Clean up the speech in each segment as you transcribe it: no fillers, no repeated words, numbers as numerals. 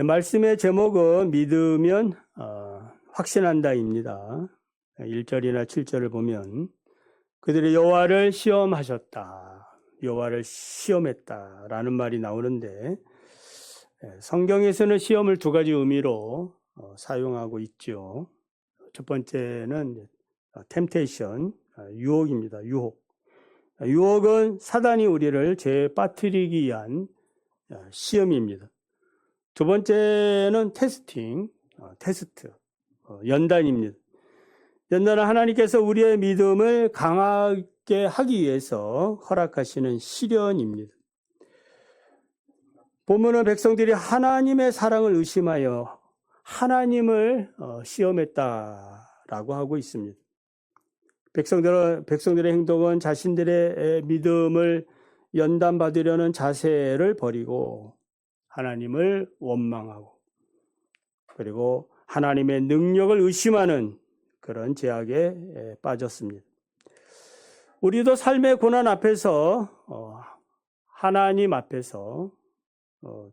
말씀의 제목은 믿으면 확신한다입니다. 1절이나 7절을 보면 그들이 여호와를 시험하셨다, 여호와를 시험했다라는 말이 나오는데, 성경에서는 시험을 두 가지 의미로 사용하고 있죠. 첫 번째는 temptation, 유혹입니다. 유혹은 사단이 우리를 죄에 빠뜨리기 위한 시험입니다. 두 번째는 테스트, 연단입니다. 연단은 하나님께서 우리의 믿음을 강하게 하기 위해서 허락하시는 시련입니다. 본문은 백성들이 하나님의 사랑을 의심하여 하나님을 시험했다라고 하고 있습니다. 백성들의 행동은 자신들의 믿음을 연단받으려는 자세를 버리고 하나님을 원망하고, 그리고 하나님의 능력을 의심하는 그런 죄악에 빠졌습니다. 우리도 삶의 고난 앞에서 하나님 앞에서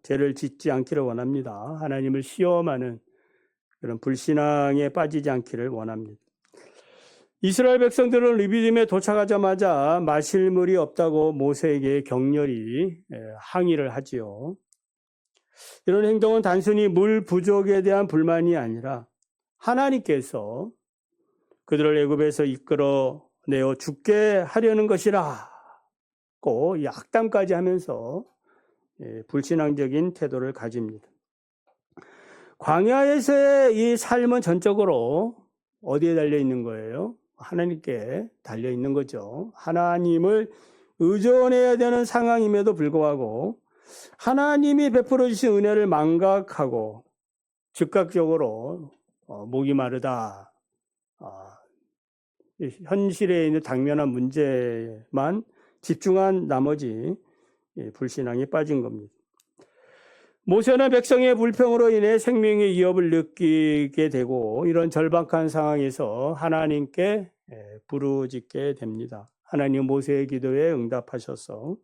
죄를 짓지 않기를 원합니다. 하나님을 시험하는 그런 불신앙에 빠지지 않기를 원합니다. 이스라엘 백성들은 르비딤에 도착하자마자 마실 물이 없다고 모세에게 격렬히 항의를 하지요. 이런 행동은 단순히 물 부족에 대한 불만이 아니라 하나님께서 그들을 애굽에서 이끌어내어 죽게 하려는 것이라고 이 악담까지 하면서 불신앙적인 태도를 가집니다. 광야에서의 이 삶은 전적으로 어디에 달려 있는 거예요? 하나님께 달려 있는 거죠. 하나님을 의존해야 되는 상황임에도 불구하고 하나님이 베풀어 주신 은혜를 망각하고 즉각적으로 목이 마르다, 현실에 있는 당면한 문제만 집중한 나머지 불신앙에 빠진 겁니다. 모세는 백성의 불평으로 인해 생명의 위협을 느끼게 되고, 이런 절박한 상황에서 하나님께 부르짖게 됩니다. 하나님 모세의 기도에 응답하셔서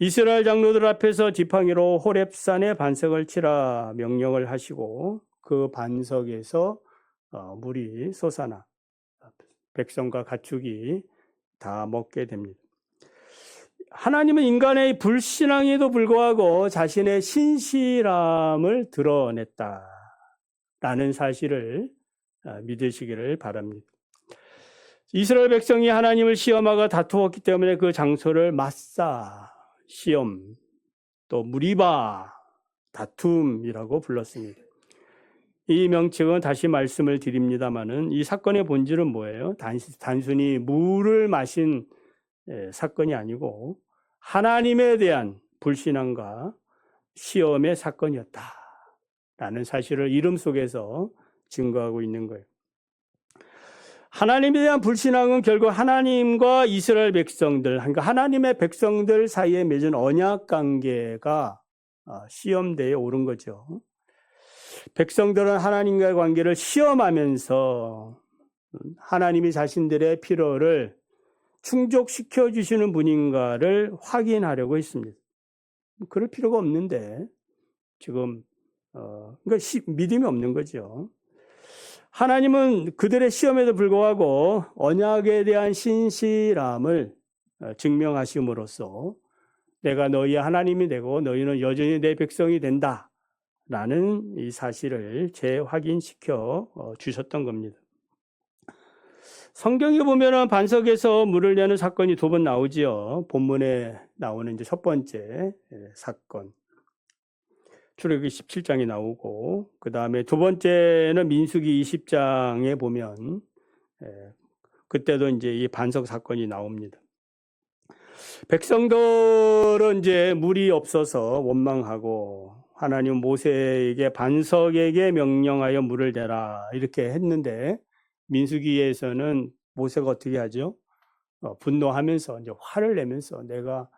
이스라엘 장로들 앞에서 지팡이로 호렙산에 반석을 치라 명령을 하시고, 그 반석에서 물이 솟아나 백성과 가축이 다 먹게 됩니다. 하나님은 인간의 불신앙에도 불구하고 자신의 신실함을 드러냈다라는 사실을 믿으시기를 바랍니다. 이스라엘 백성이 하나님을 시험하고 다투었기 때문에 그 장소를 마사, 시험, 또 무리바, 다툼이라고 불렀습니다. 이 명칭은 다시 말씀을 드립니다마는 이 사건의 본질은 뭐예요? 단순히 물을 마신 사건이 아니고 하나님에 대한 불신앙과 시험의 사건이었다라는 사실을 이름 속에서 증거하고 있는 거예요. 하나님에 대한 불신앙은 결국 하나님과 이스라엘 백성들, 그러니까 하나님의 백성들 사이에 맺은 언약 관계가 시험대에 오른 거죠. 백성들은 하나님과의 관계를 시험하면서 하나님이 자신들의 필요를 충족시켜 주시는 분인가를 확인하려고 했습니다. 그럴 필요가 없는데 지금 그러니까 믿음이 없는 거죠. 하나님은 그들의 시험에도 불구하고 언약에 대한 신실함을 증명하심으로써 내가 너희의 하나님이 되고 너희는 여전히 내 백성이 된다라는 이 사실을 재확인시켜 주셨던 겁니다. 성경에 보면은 반석에서 물을 내는 사건이 두 번 나오지요. 본문에 나오는 이제 첫 번째 사건, 출애굽기 17장에 나오고, 그 다음에 두 번째는 민수기 20장에 보면 그때도 이제 이 반석 사건이 나옵니다. 백성들은 이제 물이 없어서 원망하고 하나님 모세에게 반석에게 명령하여 물을 내라 이렇게 했는데, 민수기에서는 모세가 어떻게 하죠? 분노하면서 이제 화를 내면서 내가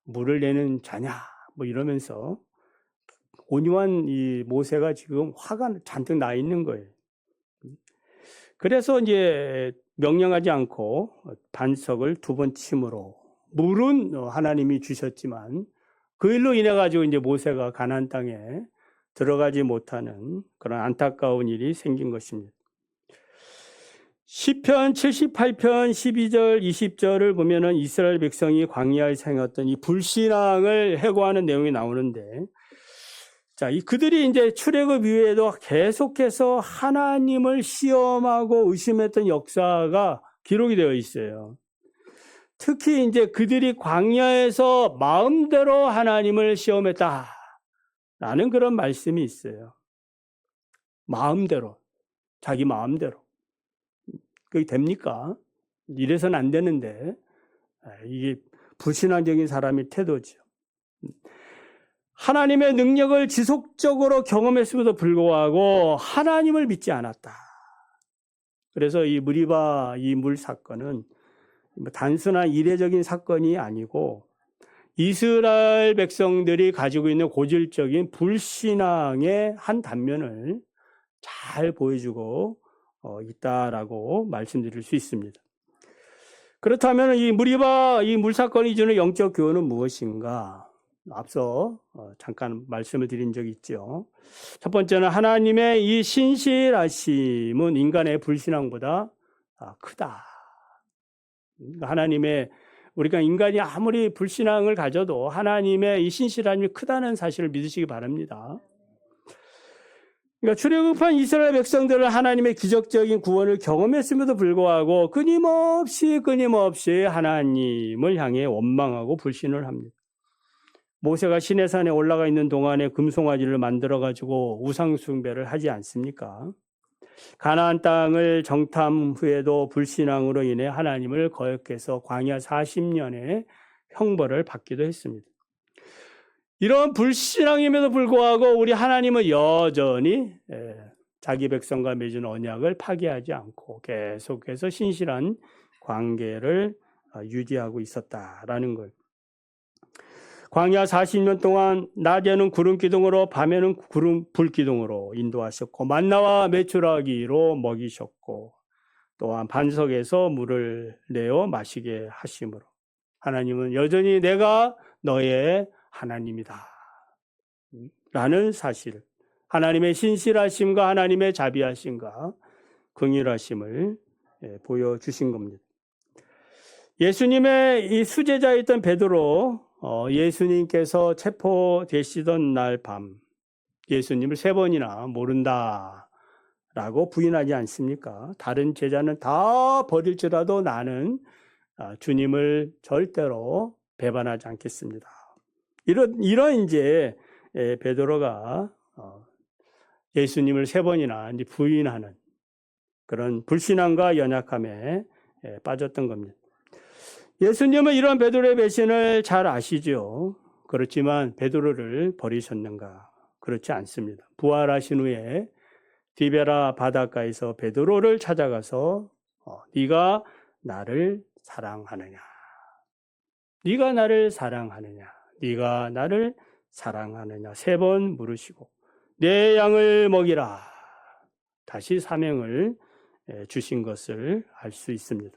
물을 내는 자냐 뭐 이러면서 온유한 이 모세가 지금 화가 잔뜩 나 있는 거예요. 그래서 이제 명령하지 않고 반석을 두 번 침으로, 물은 하나님이 주셨지만 그 일로 인해 가지고 이제 모세가 가나안 땅에 들어가지 못하는 그런 안타까운 일이 생긴 것입니다. 시편 78편 12절 20절을 보면은 이스라엘 백성이 광야에 생겼던 이 불신앙을 해고하는 내용이 나오는데, 자, 그들이 이제 출애굽 이후에도 계속해서 하나님을 시험하고 의심했던 역사가 기록이 되어 있어요. 특히 이제 그들이 광야에서 마음대로 하나님을 시험했다라는 그런 말씀이 있어요. 마음대로, 자기 마음대로. 그게 됩니까? 이래서는 안 되는데, 이게 불신앙적인 사람의 태도죠. 하나님의 능력을 지속적으로 경험했음에도 불구하고 하나님을 믿지 않았다. 그래서 이 무리바 이 물 사건은 단순한 이례적인 사건이 아니고 이스라엘 백성들이 가지고 있는 고질적인 불신앙의 한 단면을 잘 보여주고 있다라고 말씀드릴 수 있습니다. 그렇다면 이 무리바 이 물 사건이 주는 영적 교훈은 무엇인가? 앞서 잠깐 말씀을 드린 적이 있죠. 첫 번째는 하나님의 이 신실하심은 인간의 불신앙보다 크다. 하나님의, 우리가 인간이 아무리 불신앙을 가져도 하나님의 이 신실함이 크다는 사실을 믿으시기 바랍니다. 그러니까 출애굽한 이스라엘 백성들은 하나님의 기적적인 구원을 경험했음에도 불구하고 끊임없이 하나님을 향해 원망하고 불신을 합니다. 모세가 시내산에 올라가 있는 동안에 금송아지를 만들어가지고 우상숭배를 하지 않습니까? 가나안 땅을 정탐 후에도 불신앙으로 인해 하나님을 거역해서 광야 40년의 형벌을 받기도 했습니다. 이런 불신앙임에도 불구하고 우리 하나님은 여전히 자기 백성과 맺은 언약을 파기하지 않고 계속해서 신실한 관계를 유지하고 있었다라는 걸. 광야 40년 동안 낮에는 구름 기둥으로 밤에는 불 기둥으로 인도하셨고 만나와 메추라기로 먹이셨고 또한 반석에서 물을 내어 마시게 하심으로 하나님은 여전히 내가 너의 하나님이다 라는 사실, 하나님의 신실하심과 하나님의 자비하심과 긍휼하심을 보여주신 겁니다. 예수님의 이 수제자였던 베드로, 예수님께서 체포되시던 날 밤 예수님을 3번이나 모른다 라고 부인하지 않습니까? 다른 제자는 다 버릴지라도 나는 주님을 절대로 배반하지 않겠습니다. 이런 이제 베드로가 예수님을 3번이나 이제 부인하는 그런 불신앙과 연약함에 빠졌던 겁니다. 예수님은 이런 베드로의 배신을 잘 아시죠. 그렇지만 베드로를 버리셨는가? 그렇지 않습니다. 부활하신 후에 디베라 바닷가에서 베드로를 찾아가서 네가 나를 사랑하느냐? 네가 나를 사랑하느냐? 네가 나를 사랑하느냐? 3번 물으시고 내 양을 먹이라. 다시 사명을 주신 것을 알 수 있습니다.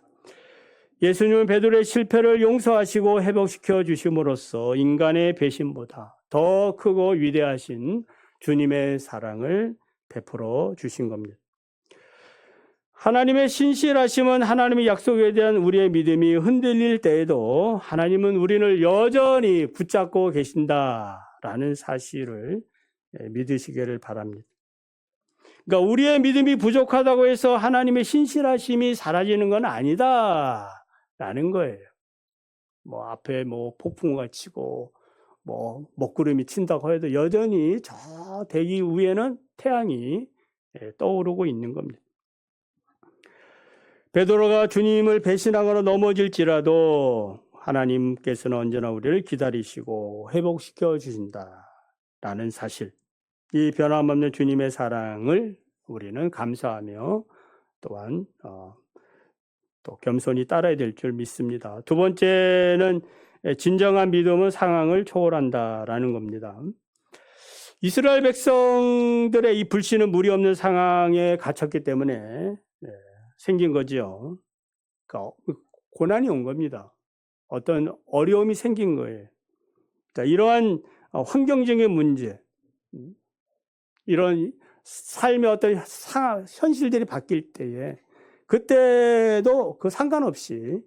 예수님은 베드로의 실패를 용서하시고 회복시켜 주심으로써 인간의 배신보다 더 크고 위대하신 주님의 사랑을 베풀어 주신 겁니다. 하나님의 신실하심은 하나님의 약속에 대한 우리의 믿음이 흔들릴 때에도 하나님은 우리를 여전히 붙잡고 계신다라는 사실을 믿으시기를 바랍니다. 그러니까 우리의 믿음이 부족하다고 해서 하나님의 신실하심이 사라지는 건 아니다라는 거예요. 앞에 폭풍우가 치고 먹구름이 친다고 해도 여전히 저 대기 위에는 태양이 떠오르고 있는 겁니다. 베드로가 주님을 배신하거나 넘어질지라도 하나님께서는 언제나 우리를 기다리시고 회복시켜 주신다라는 사실, 이 변함없는 주님의 사랑을 우리는 감사하며 또한 또 겸손히 따라야 될 줄 믿습니다. 두 번째는 진정한 믿음은 상황을 초월한다라는 겁니다. 이스라엘 백성들의 이 불신은 무리 없는 상황에 갇혔기 때문에 생긴 거죠. 그러니까 고난이 온 겁니다. 어떤 어려움이 생긴 거예요. 자, 이러한 환경적인 문제, 이런 삶의 어떤 현실들이 바뀔 때에 그때도 그 상관없이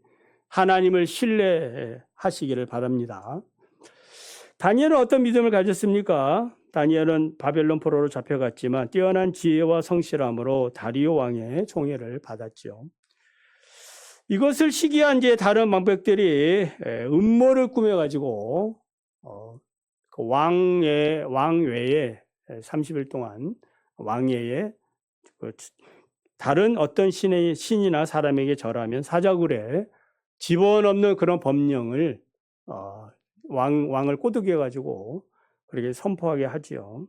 하나님을 신뢰하시기를 바랍니다. 다니엘은 어떤 믿음을 가졌습니까? 다니엘은 바벨론 포로로 잡혀갔지만 뛰어난 지혜와 성실함으로 다리오 왕의 총애를 받았죠. 이것을 시기한 이제 다른 망백들이 음모를 꾸며가지고 그 왕외에 30일 동안 왕외에 다른 어떤 신이나 사람에게 절하면 사자굴에 집어넣는 그런 법령을 왕을 꼬드겨가지고 그렇게 선포하게 하지요.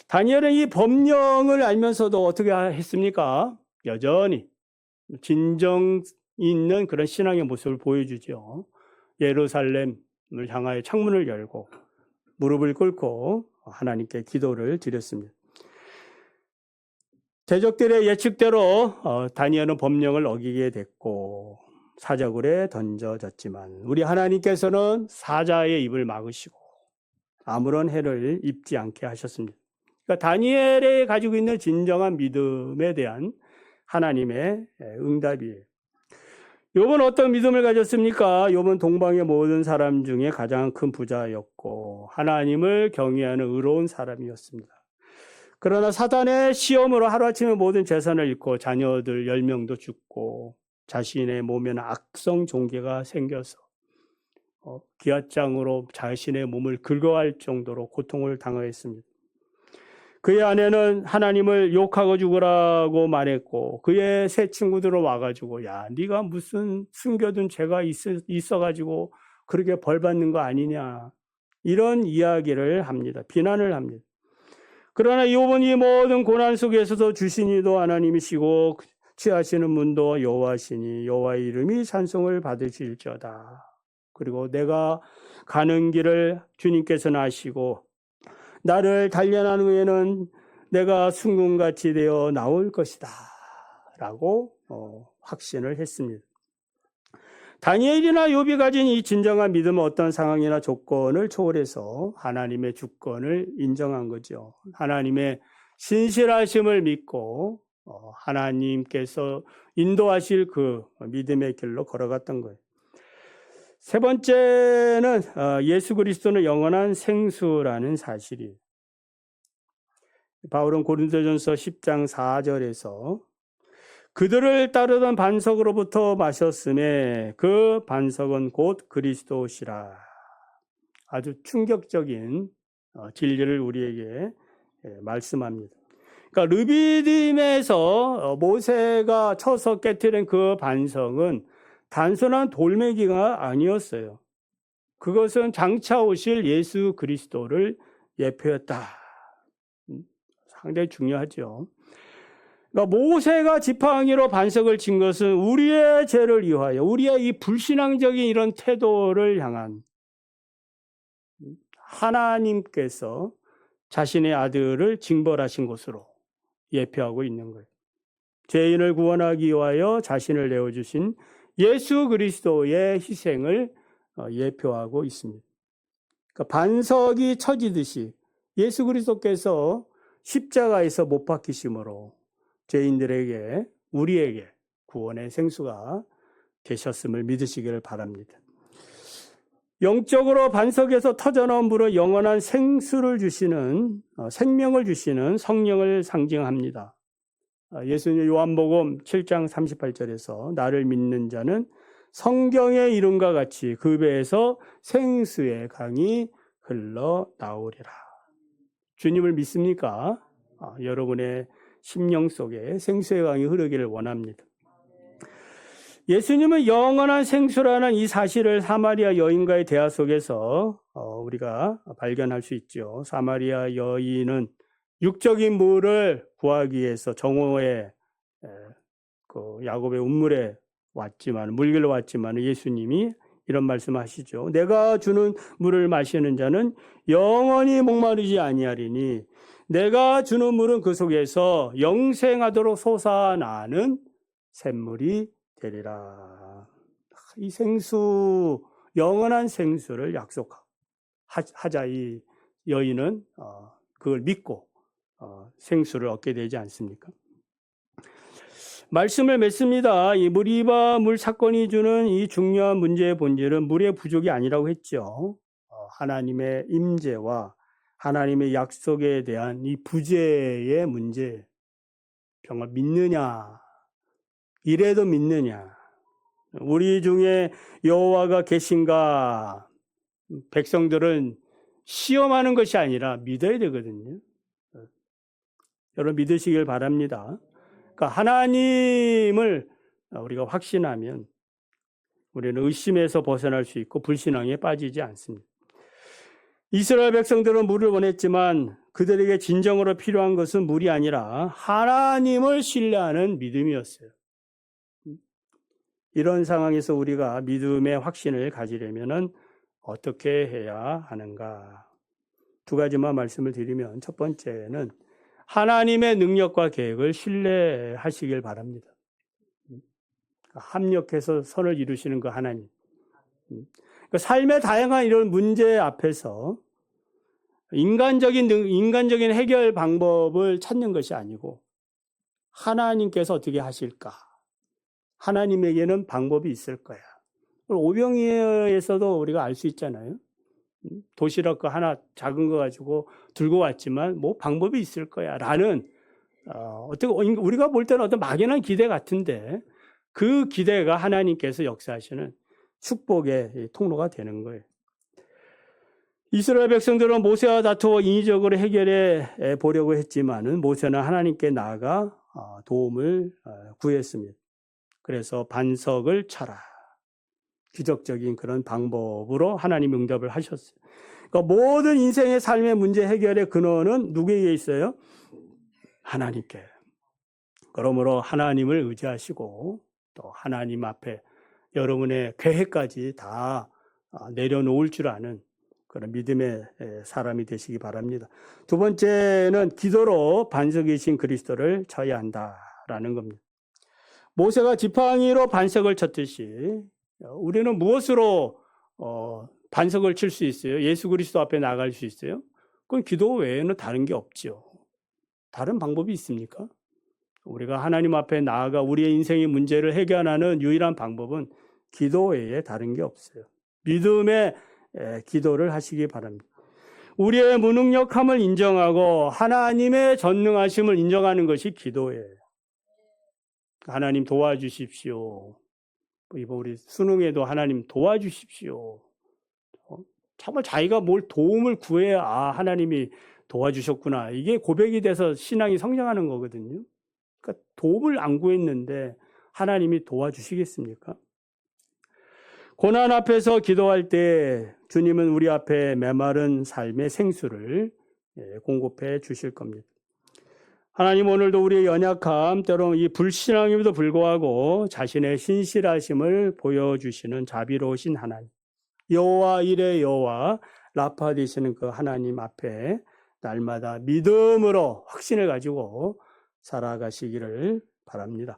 다니엘은 이 법령을 알면서도 어떻게 했습니까? 여전히 진정 있는 그런 신앙의 모습을 보여주죠. 예루살렘을 향하여 창문을 열고 무릎을 꿇고 하나님께 기도를 드렸습니다. 대적들의 예측대로 다니엘은 법령을 어기게 됐고 사자굴에 던져졌지만 우리 하나님께서는 사자의 입을 막으시고 아무런 해를 입지 않게 하셨습니다. 그러니까 다니엘이 가지고 있는 진정한 믿음에 대한 하나님의 응답이에요. 욥은 어떤 믿음을 가졌습니까? 욥은 동방의 모든 사람 중에 가장 큰 부자였고 하나님을 경외하는 의로운 사람이었습니다. 그러나 사단의 시험으로 하루아침에 모든 재산을 잃고 자녀들 10명도 죽고 자신의 몸에는 악성 종괴가 생겨서 기아장으로 자신의 몸을 긁어할 정도로 고통을 당하였습니다. 그의 아내는 하나님을 욕하고 죽으라고 말했고 그의 세 친구들은 와가지고 야 네가 무슨 숨겨둔 죄가 있어가지고 그렇게 벌받는 거 아니냐 이런 이야기를 합니다. 비난을 합니다. 그러나 욥은 이 모든 고난 속에서도 주시니도 하나님이시고 취하시는 문도 여호와시니 여호와의 이름이 찬송을 받으실지어다. 그리고 내가 가는 길을 주님께서는 아시고 나를 단련한 후에는 내가 순금같이 되어 나올 것이다 라고 확신을 했습니다. 다니엘이나 욥이 가진 이 진정한 믿음은 어떤 상황이나 조건을 초월해서 하나님의 주권을 인정한 거죠. 하나님의 신실하심을 믿고 하나님께서 인도하실 그 믿음의 길로 걸어갔던 거예요. 세 번째는 예수 그리스도는 영원한 생수라는 사실이에요. 바울은 고린도전서 10장 4절에서 그들을 따르던 반석으로부터 마셨음에 그 반석은 곧 그리스도시라. 아주 충격적인 진리를 우리에게 말씀합니다. 그러니까 르비딤에서 모세가 쳐서 깨뜨린 그 반석은 단순한 돌멩이가 아니었어요. 그것은 장차 오실 예수 그리스도를 예표했다. 상당히 중요하죠. 그러니까 모세가 지팡이로 반석을 친 것은 우리의 죄를 위하여 우리의 이 불신앙적인 이런 태도를 향한 하나님께서 자신의 아들을 징벌하신 것으로 예표하고 있는 거예요. 죄인을 구원하기 위하여 자신을 내어주신 예수 그리스도의 희생을 예표하고 있습니다. 그러니까 반석이 쳐지듯이 예수 그리스도께서 십자가에서 못 박히심으로 죄인들에게 우리에게 구원의 생수가 되셨음을 믿으시기를 바랍니다. 영적으로 반석에서 터져나온 물은 영원한 생수를 주시는 생명을 주시는 성령을 상징합니다. 예수님 요한복음 7장 38절에서 나를 믿는 자는 성경의 이름과 같이 그 배에서 생수의 강이 흘러나오리라. 주님을 믿습니까? 여러분의 심령 속에 생수의 강이 흐르기를 원합니다. 예수님은 영원한 생수라는 이 사실을 사마리아 여인과의 대화 속에서 우리가 발견할 수 있죠. 사마리아 여인은 육적인 물을 구하기 위해서 정오에 그 야곱의 운물에 왔지만 물길로 왔지만 예수님이 이런 말씀하시죠. 내가 주는 물을 마시는 자는 영원히 목마르지 아니하리니 내가 주는 물은 그 속에서 영생하도록 솟아나는 샘물이 되리라. 이 생수, 영원한 생수를 약속하자 이 여인은 그걸 믿고 생수를 얻게 되지 않습니까? 말씀을 맺습니다. 이 물이와 물 사건이 주는 이 중요한 문제의 본질은 물의 부족이 아니라고 했죠. 하나님의 임재와 하나님의 약속에 대한 이 부재의 문제, 정말 믿느냐, 이래도 믿느냐, 우리 중에 여호와가 계신가, 백성들은 시험하는 것이 아니라 믿어야 되거든요. 여러분 믿으시길 바랍니다. 그러니까 하나님을 우리가 확신하면 우리는 의심에서 벗어날 수 있고 불신앙에 빠지지 않습니다. 이스라엘 백성들은 물을 원했지만 그들에게 진정으로 필요한 것은 물이 아니라 하나님을 신뢰하는 믿음이었어요. 이런 상황에서 우리가 믿음의 확신을 가지려면 어떻게 해야 하는가? 두 가지만 말씀을 드리면 첫 번째는 하나님의 능력과 계획을 신뢰하시길 바랍니다. 합력해서 선을 이루시는 그 하나님. 삶의 다양한 이런 문제 앞에서 인간적인 해결 방법을 찾는 것이 아니고 하나님께서 어떻게 하실까? 하나님에게는 방법이 있을 거야. 오병이어에서도 우리가 알 수 있잖아요. 도시락 거 하나 작은 거 가지고 들고 왔지만 뭐 방법이 있을 거야 라는 어떻게 우리가 볼 때는 어떤 막연한 기대 같은데 그 기대가 하나님께서 역사하시는 축복의 통로가 되는 거예요. 이스라엘 백성들은 모세와 다투어 인위적으로 해결해 보려고 했지만은 모세는 하나님께 나아가 도움을 구했습니다. 그래서 반석을 쳐라. 기적적인 그런 방법으로 하나님 응답을 하셨어요. 그러니까 모든 인생의 삶의 문제 해결의 근원은 누구에게 있어요? 하나님께. 그러므로 하나님을 의지하시고 또 하나님 앞에 여러분의 계획까지 다 내려놓을 줄 아는 그런 믿음의 사람이 되시기 바랍니다. 두 번째는 기도로 반석이신 그리스도를 쳐야 한다라는 겁니다. 모세가 지팡이로 반석을 쳤듯이 우리는 무엇으로 반석을 칠 수 있어요? 예수 그리스도 앞에 나갈 수 있어요? 그건 기도 외에는 다른 게 없죠. 다른 방법이 있습니까? 우리가 하나님 앞에 나아가 우리의 인생의 문제를 해결하는 유일한 방법은 기도 외에 다른 게 없어요. 믿음의 기도를 하시기 바랍니다. 우리의 무능력함을 인정하고 하나님의 전능하심을 인정하는 것이 기도예요. 하나님 도와주십시오. 이번 우리 수능에도 하나님 도와주십시오. 정말 자기가 뭘 도움을 구해야 하나님이 도와주셨구나. 이게 고백이 돼서 신앙이 성장하는 거거든요. 그러니까 도움을 안 구했는데 하나님이 도와주시겠습니까? 고난 앞에서 기도할 때 주님은 우리 앞에 메마른 삶의 생수를 공급해 주실 겁니다. 하나님 오늘도 우리의 연약함, 때로는 이 불신앙임에도 불구하고 자신의 신실하심을 보여주시는 자비로우신 하나님. 여호와 이레 여호와 라파 되시는 그 하나님 앞에 날마다 믿음으로 확신을 가지고 살아가시기를 바랍니다.